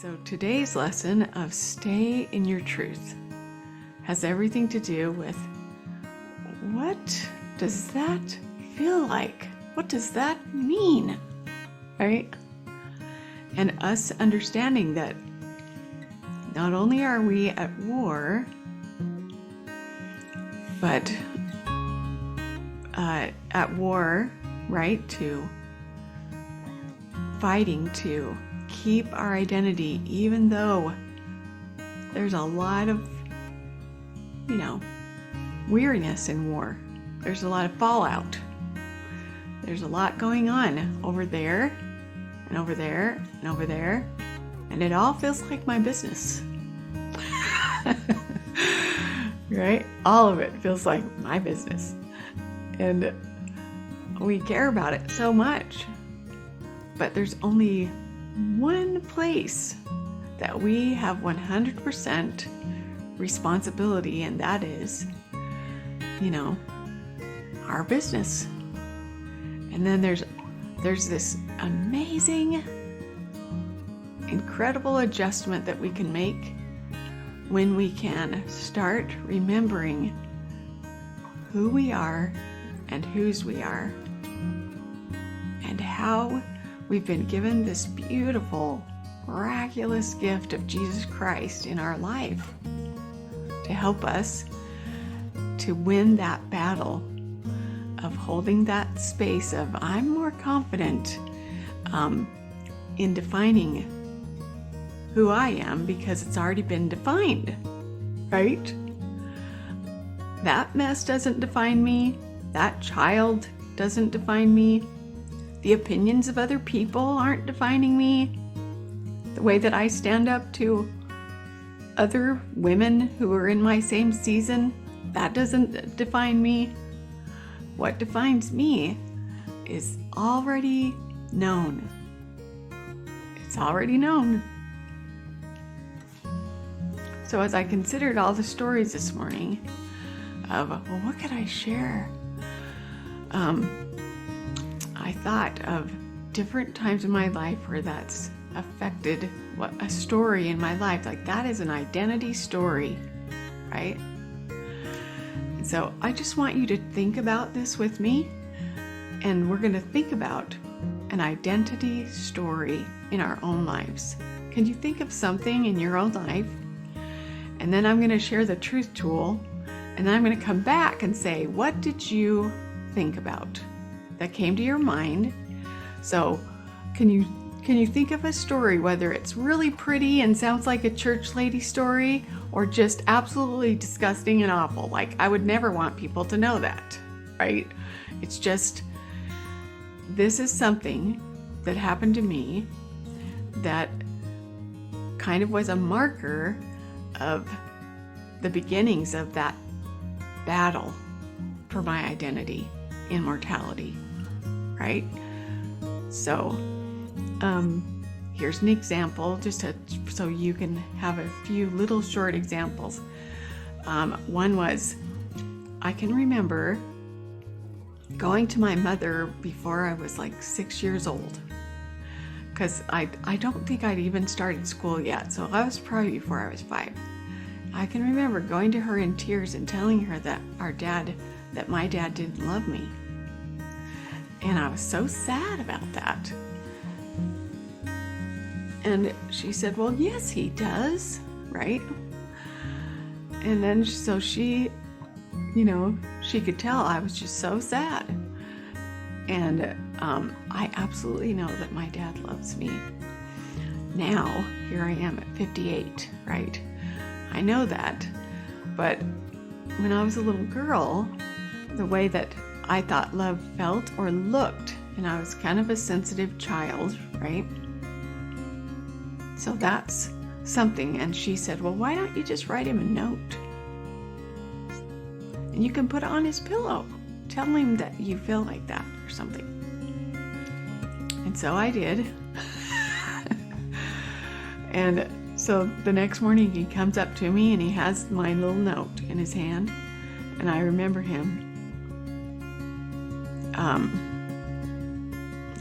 So today's lesson of stay in your truth has everything to do with what does that feel like? What does that mean? Right? And us understanding that not only are we at war, but at war, right, to fighting to keep our identity, even though there's a lot of, weariness in war. There's a lot of fallout. There's a lot going on over there and over there and over there, and it all feels like my business. Right? All of it feels like my business. And we care about it so much. But there's only one place that we have 100% responsibility, and that is, our business. And then there's this amazing, incredible adjustment that we can make when we can start remembering who we are and whose we are, and how we've been given this beautiful, miraculous gift of Jesus Christ in our life to help us to win that battle of holding that space of I'm more confident in defining who I am because it's already been defined, right? That mess doesn't define me. That child doesn't define me. The opinions of other people aren't defining me. The way that I stand up to other women who are in my same season, that doesn't define me. What defines me is already known. It's already known. So as I considered all the stories this morning of, what could I share? I thought of different times in my life where that's affected a story in my life. Like that is an identity story, right? And so I just want you to think about this with me, and we're going to think about an identity story in our own lives. Can you think of something in your own life? And then I'm going to share the truth tool, and then I'm going to come back and say, what did you think about that came to your mind? So can you think of a story, whether it's really pretty and sounds like a church lady story, or just absolutely disgusting and awful? Like I would never want people to know that, right? It's just, this is something that happened to me that kind of was a marker of the beginnings of that battle for my identity in mortality, right? So here's an example, so you can have a few little short examples. One was, I can remember going to my mother before I was like 6 years old, because I don't think I'd even started school yet, so I was probably before I was 5. I can remember going to her in tears and telling her that my dad didn't love me. And I was so sad about that. And she said, well, yes, he does, right? And then so she could tell I was just so sad. And I absolutely know that my dad loves me. Now, here I am at 58, right? I know that. But when I was a little girl, the way that I thought love felt or looked, and I was kind of a sensitive child, right? So that's something. And she said, well, why don't you just write him a note? And you can put it on his pillow. Tell him that you feel like that or something. And so I did. And so the next morning he comes up to me and he has my little note in his hand. And I remember him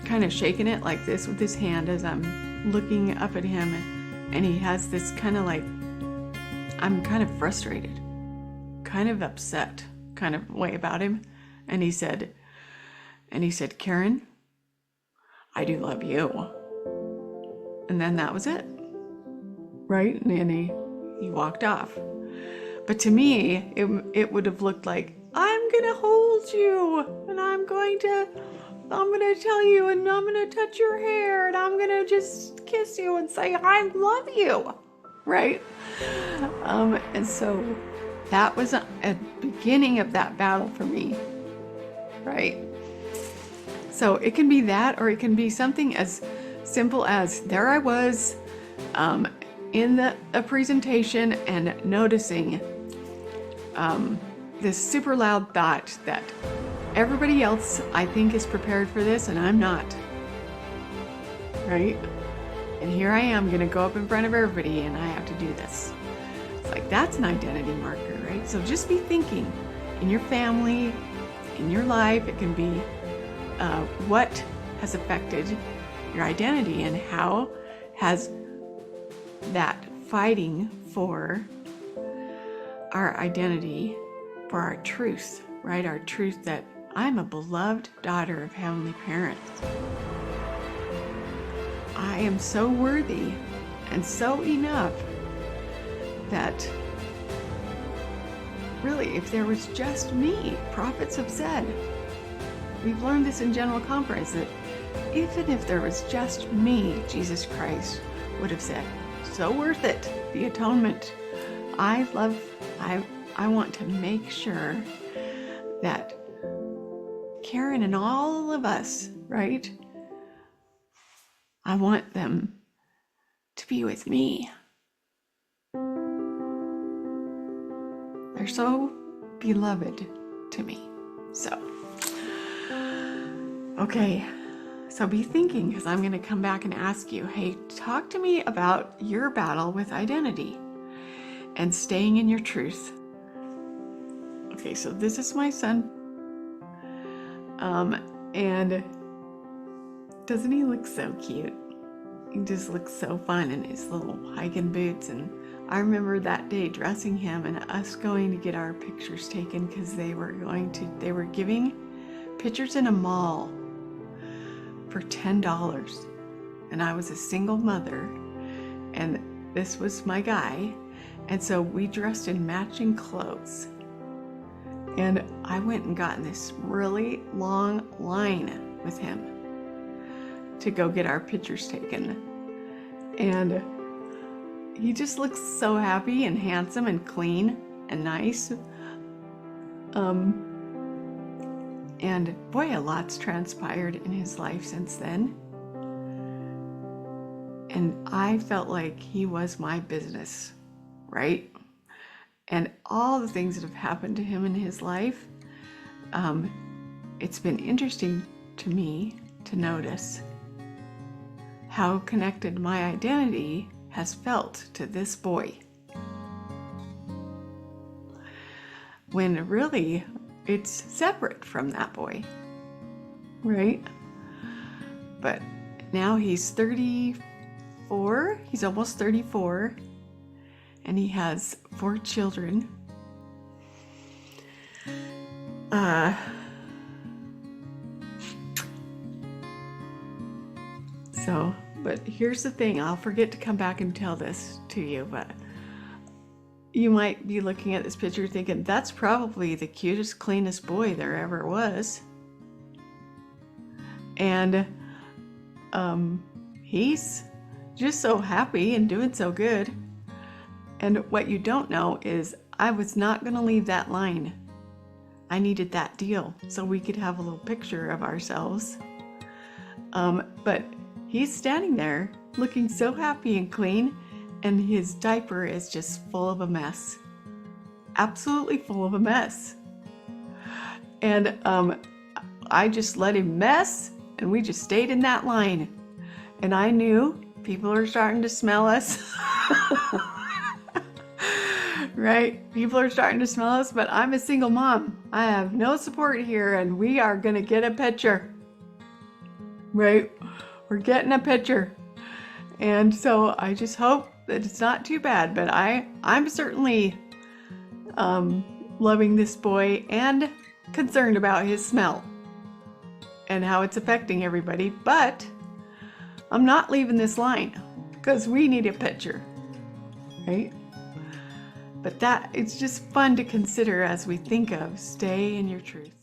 kind of shaking it like this with his hand as I'm looking up at him And he has this kind of like, I'm kind of frustrated, kind of upset kind of way about him. And he said, Karen, I do love you. And then that was it. Right? And then he walked off. But to me, it would have looked like, I'm going to hold you, and I'm going to tell you, and I'm going to touch your hair, and I'm going to just kiss you and say, I love you. Right? And so that was a beginning of that battle for me. Right? So it can be that, or it can be something as simple as, there I was in a presentation and noticing this super loud thought that everybody else, I think, is prepared for this and I'm not. Right? And here I am going to go up in front of everybody and I have to do this. It's like, that's an identity marker, right? So just be thinking in your family, in your life. It can be what has affected your identity, and how has that fighting for our identity, for our truth, right? Our truth that I'm a beloved daughter of heavenly parents. I am so worthy and so enough that really, if there was just me, prophets have said, we've learned this in General Conference, that even if there was just me, Jesus Christ would have said, so worth it, the atonement. I want to make sure that Karen and all of us, right? I want them to be with me. They're so beloved to me. So, okay. So be thinking, because I'm going to come back and ask you, hey, talk to me about your battle with identity and staying in your truth. Okay, so this is my son. And doesn't he look so cute? He just looks so fun in his little hiking boots. And I remember that day dressing him and us going to get our pictures taken, because they were giving pictures in a mall for $10. And I was a single mother, and this was my guy. And so we dressed in matching clothes. And I went and got in this really long line with him to go get our pictures taken. And he just looks so happy and handsome and clean and nice. And boy, a lot's transpired in his life since then. And I felt like he was my business, right? And all the things that have happened to him in his life, it's been interesting to me to notice how connected my identity has felt to this boy. When really, it's separate from that boy, right? But now he's 34, he's almost 34, and he has 4 children. But here's the thing, I'll forget to come back and tell this to you, but you might be looking at this picture thinking, that's probably the cutest, cleanest boy there ever was. And he's just so happy and doing so good. And what you don't know is I was not going to leave that line. I needed that deal so we could have a little picture of ourselves. But he's standing there looking so happy and clean, and his diaper is just full of a mess. Absolutely full of a mess. And I just let him mess, and we just stayed in that line. And I knew people are starting to smell us. Right? People are starting to smell us, but I'm a single mom. I have no support here, and we are going to get a picture. Right? We're getting a picture. And so I just hope that it's not too bad, but I'm certainly loving this boy and concerned about his smell and how it's affecting everybody. But I'm not leaving this line because we need a picture, right? But it's just fun to consider as we think of stay in your truth.